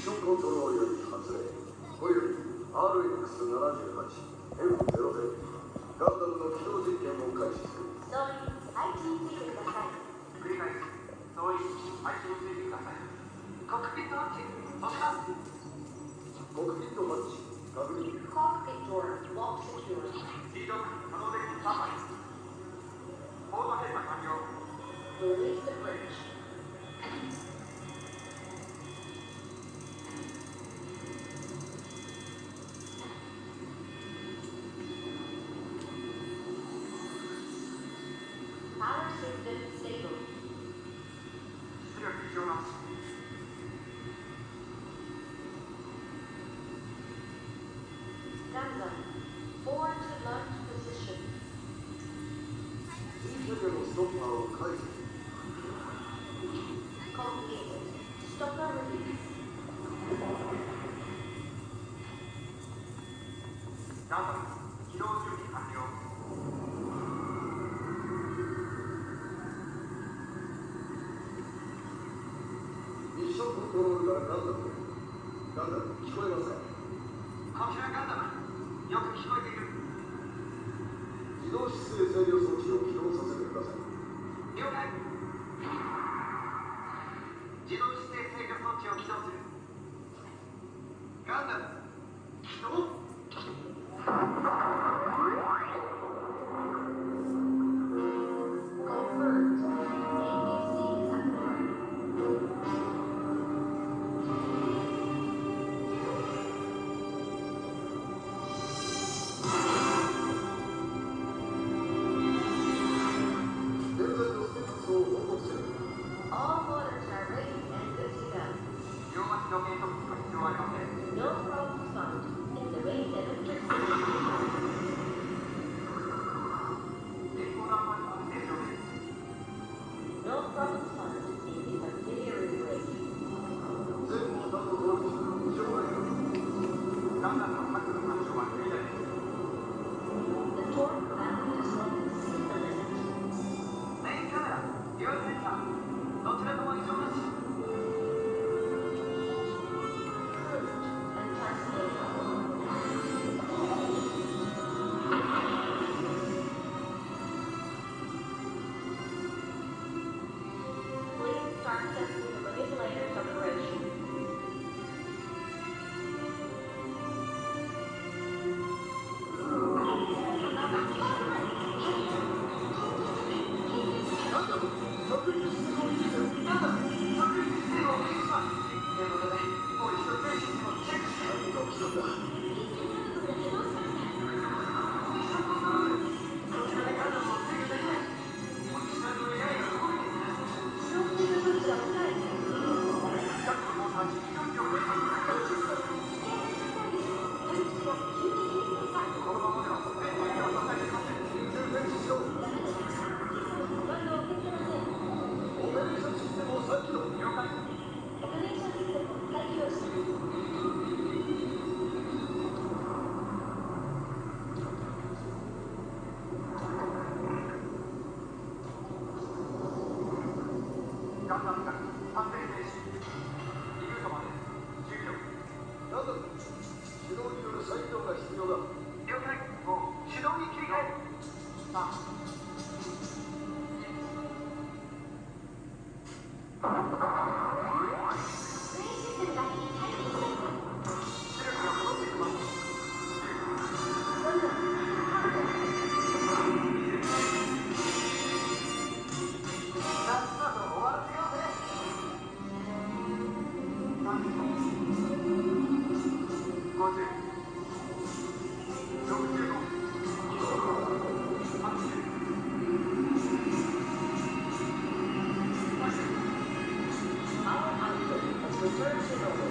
ションコントロールより発令。これより RX78F00 ガンダムの起動実験を開始する。総員、配置についてください。繰り返す。総員、配置についてください。コックピットハッチ、閉じます。コックピットハッチ、確認。Cockpit door, lock secure. リード可能でスタンバイ。コード閉鎖完了。Release the bridge. Power system stable. 出力異常なし。Gundam, forward to launch position. 全てのストッパーを解除。 Completed. Stopper release. ガンダム、起動準備完了。ミッションコントロールからガンダムへ。ガンダム、聞こえますか？こちらガンダム、よく聞こえている。自動姿勢制御装置を起動させてください。了解。自動姿勢制御装置を起動する。ガンダム、起動。Confirmed. ABC active. 現在のステータスを報告する。 All motors are ready and good to go. 両足の計測器は必要ありません。 No problems found in the rain electric system. エコーダーマイク正常です。 No problems found in the subsidiary brake. 全モーターの動力異常ないか？ガンダムの各部干渉はクリアです。 The torque value is set to the limit. メインカメラ、デュアルセンサー、どちらとも異常なし。 Approved and translated. Please start testing the manipulator's operation. ガンダム、着陸姿勢を維持せよ。ガンダム、着陸姿勢をお願いします。念のため、もう一度全システムをチェックして。何が起きたんだ？ミッションコントロール、そちらでガンダムを制御できない。おっしゃる通り AI が動いています。強風の処置は深い。近くのモーターに非常に強い。このままでは全体には支えていません。緊急停止しろ。バンドを受け付けません。オペレーションシステムを再起動。了解。オペレーションシステムを再起動します。ガンダムが完全停止。リブートまで10秒。ガンダム、指導による再起動が必要だ。了解。もう手動に切り替える。3、出力が戻ってきます。夏など終わらせようぜ。30秒。50。65。80。Power output has returned to normal.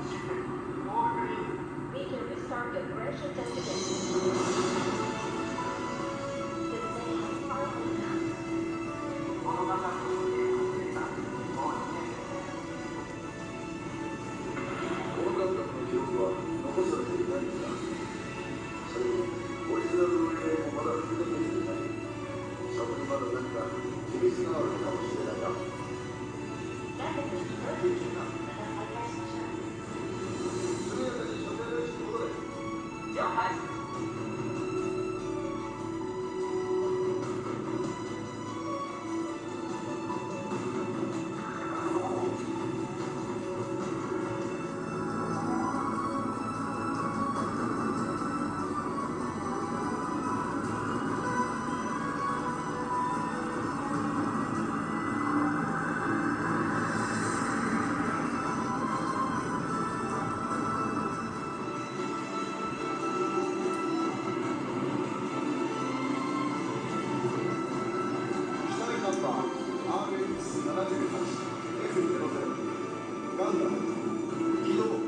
システムオールグリーン。 We can restart the operation test again. Sensei has powerful enough. この中のセンサーもう2年です。ガンダム起動。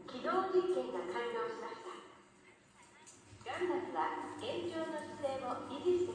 起動実験が完了しました。ガンダムは現状の姿勢を維持して